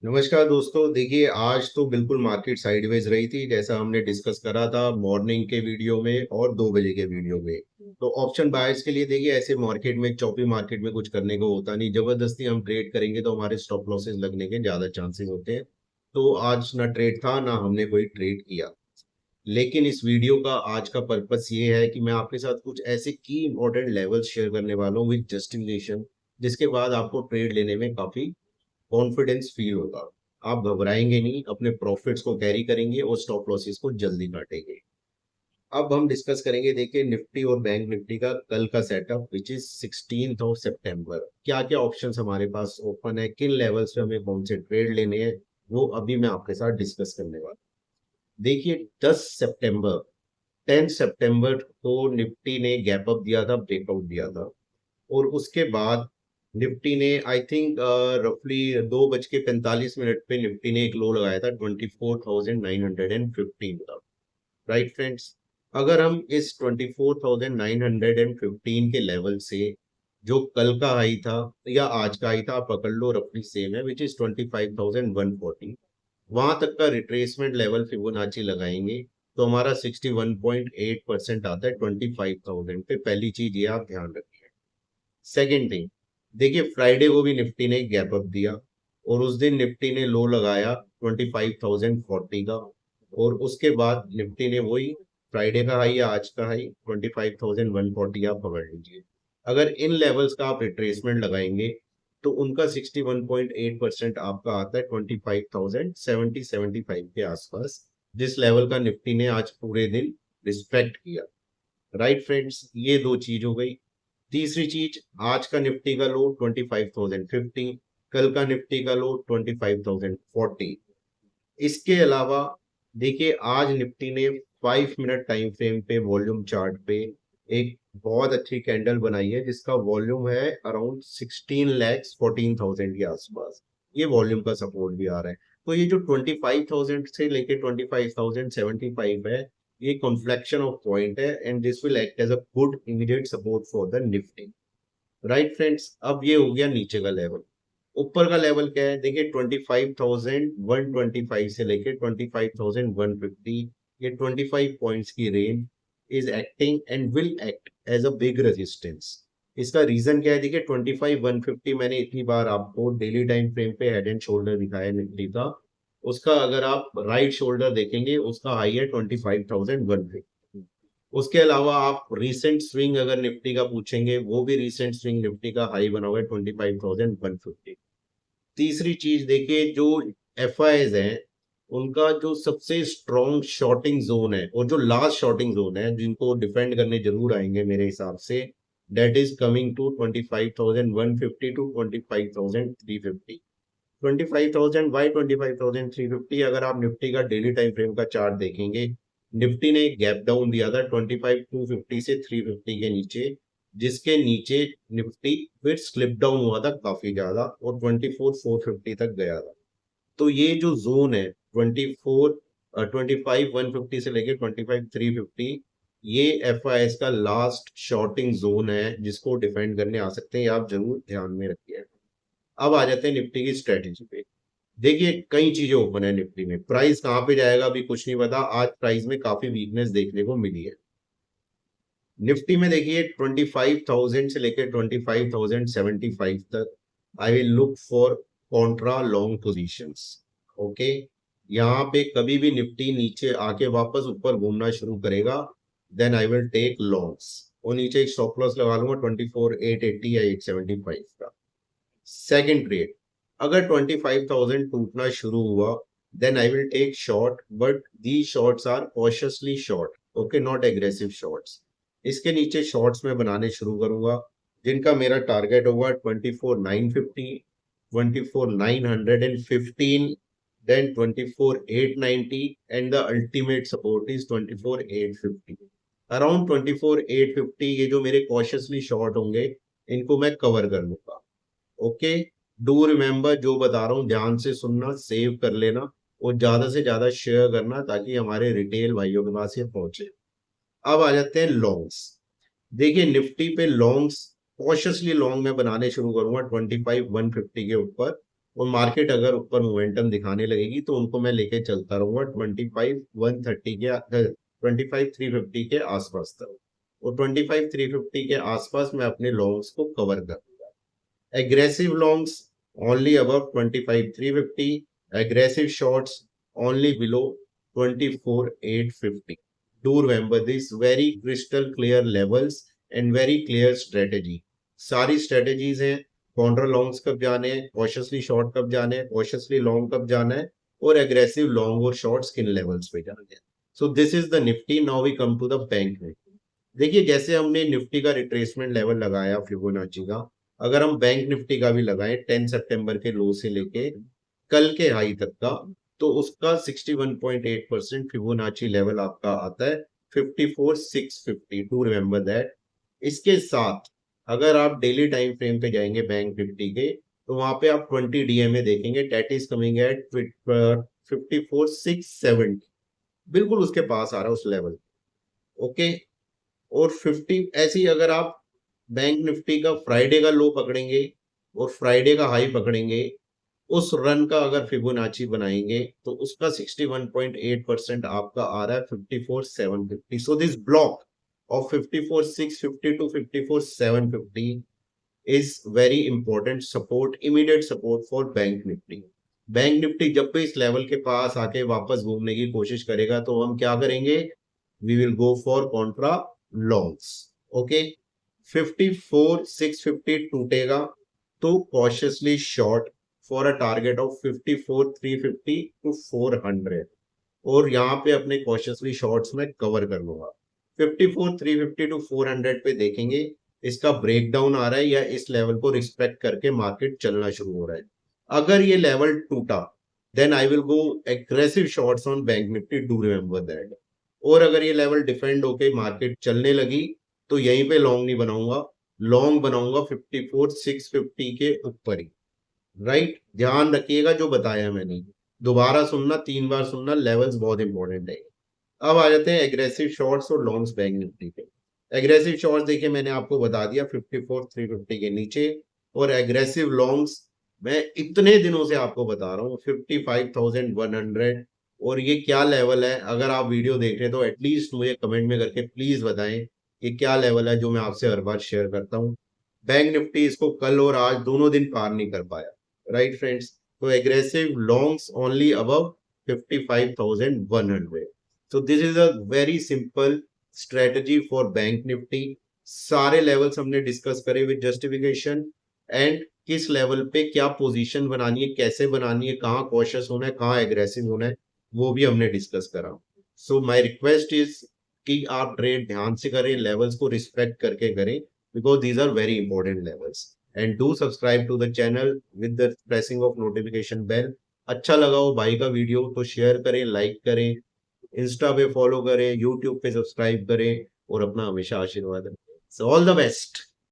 नमस्कार दोस्तों। देखिए, आज तो बिल्कुल मार्केट साइडवेज रही थी, जैसा हमने डिस्कस करा था मॉर्निंग के वीडियो में और 2 बजे के वीडियो में। तो ऑप्शन बायर्स के लिए देखिए, ऐसे मार्केट में, चौपी मार्केट में कुछ करने को होता नहीं। जबरदस्ती हम ट्रेड करेंगे तो हमारे स्टॉप लॉसेस लगने के ज्यादा चांसेस होते हैं। तो आज ना ट्रेड था, ना हमने कोई ट्रेड किया। लेकिन इस वीडियो का आज का पर्पस ये है कि मैं आपके साथ कुछ ऐसे की इंपॉर्टेंट लेवल्स शेयर करने वाला हूँ विद जस्टिफिकेशन, जिसके बाद आपको ट्रेड लेने में काफी कॉन्फिडेंस फील होगा। आप घबराएंगे नहीं, अपने प्रॉफिट्स को कैरी करेंगे और स्टॉप लॉसेस को जल्दी काटेंगे। अब हम डिस्कस करेंगे, देखिए, निफ्टी और बैंक निफ्टी का कल का setup which is 16th of सितंबर। क्या क्या ऑप्शंस हमारे पास ओपन है, किन लेवल्स पे हमें कौन से ट्रेड लेने हैं, वो अभी मैं आपके साथ डिस्कस करने वाला हूं। देखिए, 10 सितंबर, 10 सितंबर को निफ्टी ने गैप अप दिया था, ब्रेकआउट दिया था। और उसके बाद निफ्टी ने आई थिंक रफली 2:45 पे निफ्टी ने एक लो लगाया था 24,915 का। राइट फ्रेंड्स, अगर हम इस 24,915 के लेवल से, जो कल का हाई था या आज का हाई था, आप पकड़ लो, रफली सेम है, विच इज 25,140, वहां तक का रिट्रेसमेंट लेवल फिबोनाची लगाएंगे तो हमारा 61.8% आता है 25,000 पे। पहली चीज ये आप ध्यान रखिए। सेकेंड थिंग, देखिए, फ्राइडे को भी निफ्टी ने गैप अप दिया और उस दिन निफ्टी ने लो लगाया 25,040 का। और उसके बाद निफ्टी ने वही फ्राइडे का हाई या आज का हाई 25,140 आप पकड़ लीजिए। अगर इन लेवल्स का आप रिट्रेसमेंट लगाएंगे तो उनका 61.8% आपका आता है 25,070-75 के आसपास, जिस लेवल का निफ्टी ने आज पूरे दिन रिस्पेक्ट किया। राइट फ्रेंड्स, ये दो चीज हो गई। तीसरी चीज, आज का निफ्टी का लो 25,050, कल का निफ्टी का लो 25,040। इसके अलावा देखिए, आज निफ्टी ने 5 मिनट टाइम फ्रेम पे वॉल्यूम चार्ट पे एक बहुत अच्छी कैंडल बनाई है, जिसका वॉल्यूम है अराउंड 16,14,000 के आसपास। ये वॉल्यूम का सपोर्ट भी आ रहा है। तो ये जो 25,000 से लेके 25,075 है, ये कॉन्फ्लेक्शन ऑफ पॉइंट है, and this will act as a good immediate support for the Nifty. Right friends, अब ये हो गया नीचे का लेवल। ऊपर का लेवल क्या है, देखिए, 25,125 से लेके 25,150, ये 25 पॉइंट्स की range is acting and will act as a big resistance. इसका रीजन क्या है, देखिए, 25,150 मैंने इतनी बार आपको डेली टाइम फ्रेम पे हेड एंड शोल्डर दिखाया निफ्टी का। उसका अगर आप राइट शोल्डर देखेंगे, उसका हाई है 25,150। उसके अलावा आप रीसेंट स्विंग अगर निफ्टी का पूछेंगे, वो भी रीसेंट स्विंग निफ्टी का हाई बना हुआ है 25,150। तीसरी चीज देखिए, जो एफ हैं, उनका जो सबसे स्ट्रॉन्ग शॉर्टिंग जोन है और जो लास्ट शॉर्टिंग जोन है, जिनको डिफेंड करने जरूर आएंगे मेरे हिसाब से, that is coming to 25,150 to 25,350। 25,000 by 25,350, अगर आप निफ्टी का डेली टाइम फ्रेम का चार्ट देखेंगे, निफ्टी ने एक गैप डाउन दिया था 25,250 से 350 के नीचे, जिसके नीचे निफ्टी फिर स्लिप डाउन हुआ था काफी ज्यादा और 24,450 तक गया था। तो ये जो जोन है 25,150 से लेके 25,350, ये एफ का लास्ट शॉर्टिंग जोन है, जिसको डिफेंड करने आ सकते हैं। ये आप जरूर ध्यान में रखिए। अब आ जाते हैं निफ्टी की स्ट्रेटेजी पे। देखिए, कई चीजें ओपन है निफ्टी में, प्राइस कहां पे जाएगा अभी कुछ नहीं पता। आज प्राइस में काफी वीकनेस देखने को मिली है। निफ्टी में देखिए, 25,000 से लेकर 25,075 तक I will look for Contra long positions. Okay, यहाँ पे कभी भी निफ्टी नीचे आके वापस ऊपर घूमना शुरू करेगा, then I will take longs. और नीचे एक स्टॉप लॉस लगा लूंगा 24,880 या 875 का। सेकंड ट्रेड, अगर 25,000 टूटना शुरू हुआ, then I will take short, but the shorts are cautiously short, okay, not aggressive shorts. इसके नीचे शॉर्ट्स में बनाने शुरू करूंगा, जिनका मेरा टारगेट होगा 24,950, 24,915, then 24,890, and the ultimate support is 24,850। Around 24,850 ये जो मेरे कॉशियसली शॉर्ट होंगे, इनको मैं कवर कर लूंगा। ओके, डू रिमेम्बर, जो बता रहा हूँ ध्यान से सुनना, सेव कर लेना और ज्यादा से ज्यादा शेयर करना, ताकि हमारे रिटेल भाइयों के पास ये पहुंचे। अब आ जाते हैं लॉन्ग्स। देखिए, निफ्टी पे लॉन्ग्स, कॉशियसली लॉन्ग में बनाने शुरू करूंगा 25,150 के ऊपर, और मार्केट अगर ऊपर मोमेंटम दिखाने लगेगी तो उनको मैं लेके चलता रहूंगा 25,130 के 25,350 के आसपास तक, और 25,350 के आसपास मैं अपने लॉन्ग्स को कवर करूंगा। Aggressive longs only above 25,350, aggressive shorts only below 24,850. Do remember this very crystal clear levels and very clear strategy. सारी स्ट्रेटेजीज हैं, काउंटर लॉन्ग्स कब जाने हैं, कॉशियसली शॉर्ट कब जाने हैं, कॉशियसली लॉन्ग कब जाना है, और एग्रेसिव लॉन्ग और शॉर्ट्स किन लेवल्स पे जाने हैं। So this is the Nifty. Now we come to the bank Nifty. देखिए, जैसे हमने निफ्टी का रिट्रेसमेंट लेवल लगाया फिबोनाची का, अगर हम बैंक निफ्टी का भी लगाएं 10 सितंबर के लो से लेके कल के हाई तक का, तो उसका 61.8% फिबोनाची लेवल आपका आता है 54,650, टू रिमेंबर दैट। इसके साथ अगर आप डेली टाइम फ्रेम पे जाएंगे बैंक निफ्टी के, तो वहां पे आप 20 डीएमए देखेंगे, दैट इज कमिंग एट 54,670, बिल्कुल उसके पास आ रहा है उस लेवल। ओके, और 50 ऐसी अगर आप बैंक निफ्टी का फ्राइडे का लो पकड़ेंगे और फ्राइडे का हाई पकड़ेंगे, उस रन का अगर फिबोनाची बनाएंगे तो उसका 61.8% आपका आ रहा है 54,750. So this block of 54,650 to 54,750 is very important support, immediate support for bank Nifty. Bank Nifty जब भी इस लेवल के पास आके वापस घूमने की कोशिश करेगा तो हम क्या करेंगे, we will go for contra longs. Okay, 54,650 टूटेगा तो cautiously short for a target of 54,350 to 400, और यहाँ पे अपने कॉशियसली शॉर्ट्स में कवर कर लूंगा। 54,350 टू 400 पे देखेंगे इसका ब्रेकडाउन आ रहा है या इस लेवल को रिस्पेक्ट करके मार्केट चलना शुरू हो रहा है। अगर ये लेवल टूटा then I will go aggressive shorts on bank Nifty, do remember that. और अगर ये लेवल डिफेंड होके मार्केट चलने लगी तो यहीं पे लॉन्ग नहीं बनाऊंगा, लॉन्ग बनाऊंगा 54,650 के ऊपर ही। राइट, ध्यान रखिएगा जो बताया मैंने, दोबारा सुनना, 3 बार सुनना, लेवल्स बहुत इंपॉर्टेंट है। अब आ जाते हैं एग्रेसिव शॉर्ट्स और लॉन्ग्स बैंक निफ्टी पे। एग्रेसिव शॉर्ट्स देखिए मैंने आपको बता दिया 54,350 के नीचे, और एग्रेसिव लॉन्ग्स मैं इतने दिनों से आपको बता रहा हूँ 55,100। और ये क्या लेवल है, अगर आप वीडियो देख रहे हैं तो एटलीस्ट मुझे कमेंट में करके प्लीज बताएं ये क्या लेवल है जो मैं आपसे हर बार शेयर करता हूँ। बैंक निफ्टी इसको कल और आज दोनों दिन पार नहीं कर पाया। राइट फ्रेंड्स, तो aggressive longs only above 55,100। So this is a very simple strategy for bank Nifty. सारे लेवल्स हमने डिस्कस करे विद जस्टिफिकेशन, एंड किस लेवल पे क्या पोजीशन बनानी है, कैसे बनानी है, कहाँ कॉशियस होना है, कहाँ एग्रेसिव होना है, वो भी हमने डिस्कस करा। सो माय रिक्वेस्ट इज कि आप ट्रेड ध्यान से करें, लेवल्स को रिस्पेक्ट करके करें, because these are very important levels. And do subscribe to the channel with the pressing of notification bell. अच्छा लगा हो भाई का वीडियो तो शेयर करें, लाइक करें, इंस्टा पे फॉलो करें, यूट्यूब पे सब्सक्राइब करें, और अपना हमेशा आशीर्वाद रखें। So all the best.